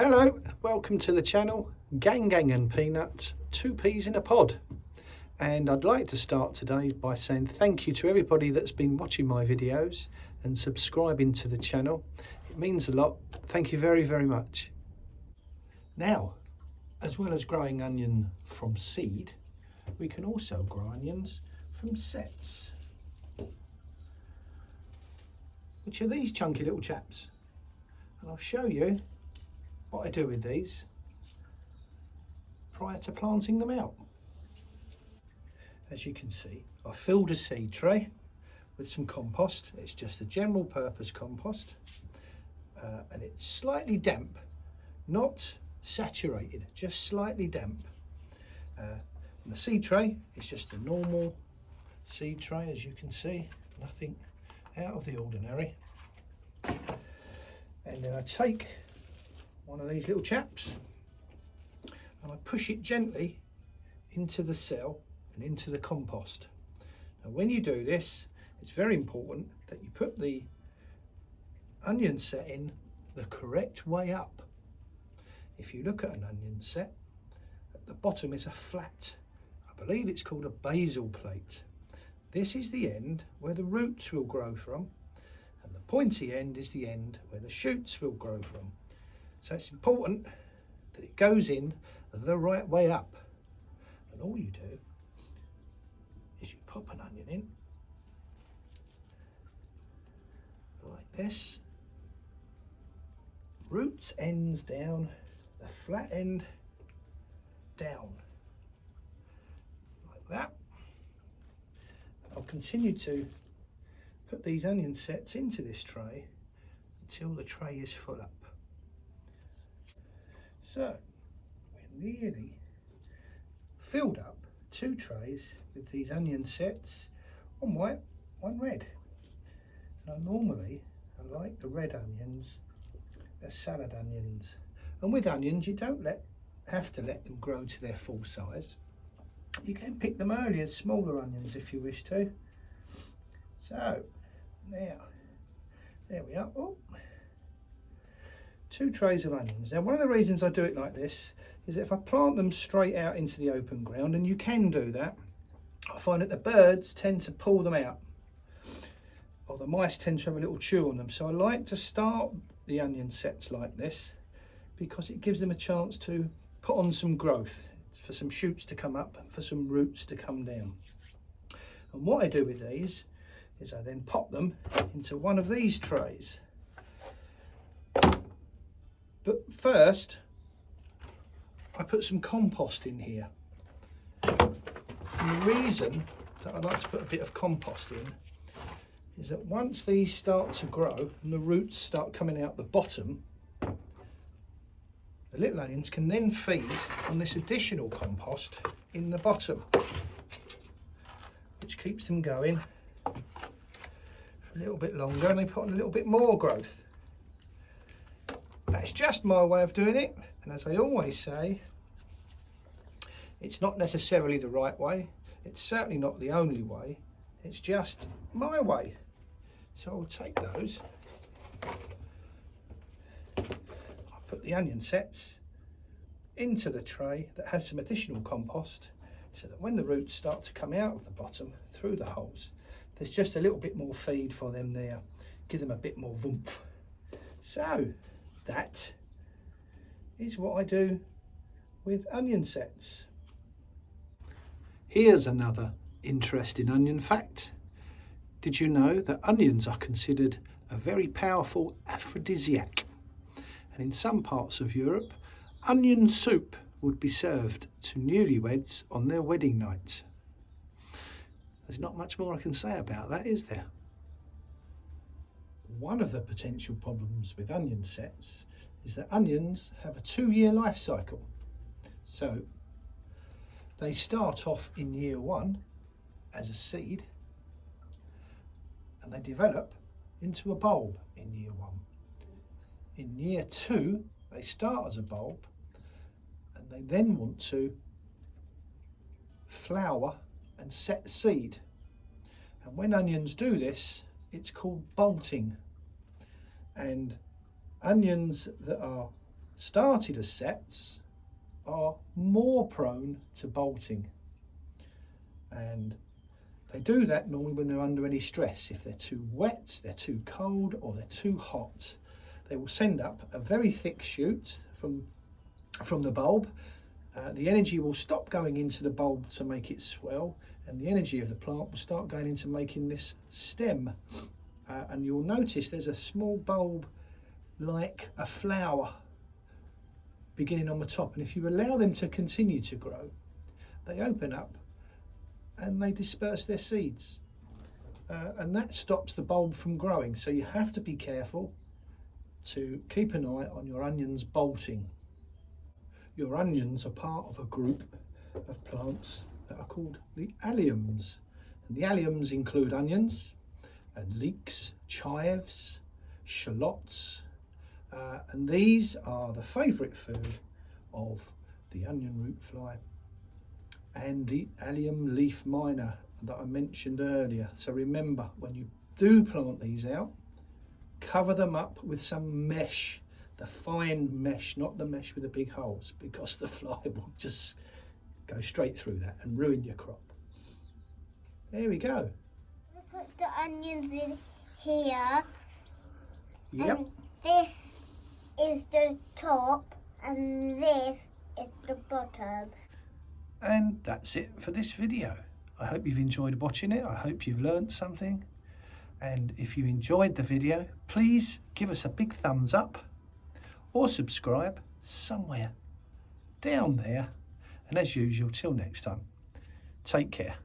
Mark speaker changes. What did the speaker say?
Speaker 1: Hello, welcome to the channel. Gang and Peanuts, two peas in a pod. And I'd like to start today by saying thank you to everybody that's been watching my videos and subscribing to the channel. It means a lot. Thank you very, very much. Now, as well as growing onion from seed, we can also grow onions from sets, which are these chunky little chaps. And I'll show you what I do with these prior to planting them out. As you can see, I filled a seed tray with some compost. It's just a general purpose compost, and it's slightly damp, not saturated, just slightly damp. And the seed tray is just a normal seed tray, as you can see, nothing out of the ordinary. And then I take one of these little chaps and I push it gently into the cell and into the compost. Now when you do this, it's very important that you put the onion set in the correct way up. If you look at an onion set, at the bottom is a flat, I believe it's called a basal plate. This is the end where the roots will grow from, and the pointy end is the end where the shoots will grow from. So it's important that it goes in the right way up. And all you do is you pop an onion in like this. Roots ends down, the flat end down, like that. I'll continue to put these onion sets into this tray until the tray is full up. So we're nearly filled up 2 trays with these onion sets, one white, one red. Now normally I like the red onions as salad onions, and with onions you don't have to let them grow to their full size. You can pick them early as smaller onions if you wish to. So now, there we are. Oh. 2 trays of onions. Now one of the reasons I do it like this is that if I plant them straight out into the open ground, and you can do that, I find that the birds tend to pull them out, or the mice tend to have a little chew on them. So I like to start the onion sets like this because it gives them a chance to put on some growth, for some shoots to come up, for some roots to come down. And what I do with these is I then pop them into one of these trays. But first, I put some compost in here. And the reason that I like to put a bit of compost in is that once these start to grow and the roots start coming out the bottom, the little onions can then feed on this additional compost in the bottom, which keeps them going for a little bit longer, and they put on a little bit more growth. That's just my way of doing it, and as I always say, it's not necessarily the right way, it's certainly not the only way, it's just my way. So I'll take those, I'll put the onion sets into the tray that has some additional compost, so that when the roots start to come out of the bottom through the holes, there's just a little bit more feed for them there, give them a bit more oomph. So that is what I do with onion sets. Here's another interesting onion fact. Did you know that onions are considered a very powerful aphrodisiac? And in some parts of Europe, onion soup would be served to newlyweds on their wedding night. There's not much more I can say about that, is there? One of the potential problems with onion sets is that onions have a 2-year life cycle. So they start off in year 1 as a seed, and they develop into a bulb in year 1. In year 2, they start as a bulb, and they then want to flower and set seed. And when onions do this, it's called bolting. And onions that are started as sets are more prone to bolting, and they do that normally when they're under any stress. If they're too wet, they're too cold, or they're too hot, they will send up a very thick shoot from the bulb. The energy will stop going into the bulb to make it swell, and the energy of the plant will start going into making this stem. And you'll notice there's a small bulb like a flower beginning on the top, and if you allow them to continue to grow, they open up and they disperse their seeds, and that stops the bulb from growing. So you have to be careful to keep an eye on your onions bolting. Your onions are part of a group of plants that are called the alliums, and the alliums include onions and leeks, chives, shallots, and these are the favourite food of the onion root fly and the allium leaf miner that I mentioned earlier. So remember, when you do plant these out, cover them up with some mesh, the fine mesh, not the mesh with the big holes, because the fly will just go straight through that and ruin your crop. There we go.
Speaker 2: Put the onions in here.
Speaker 1: Yep.
Speaker 2: And this is the top and this is the bottom.
Speaker 1: And that's it for this video. I hope you've enjoyed watching it. I hope you've learned something. And if you enjoyed the video, please give us a big thumbs up or subscribe somewhere down there. And as usual, till next time, take care.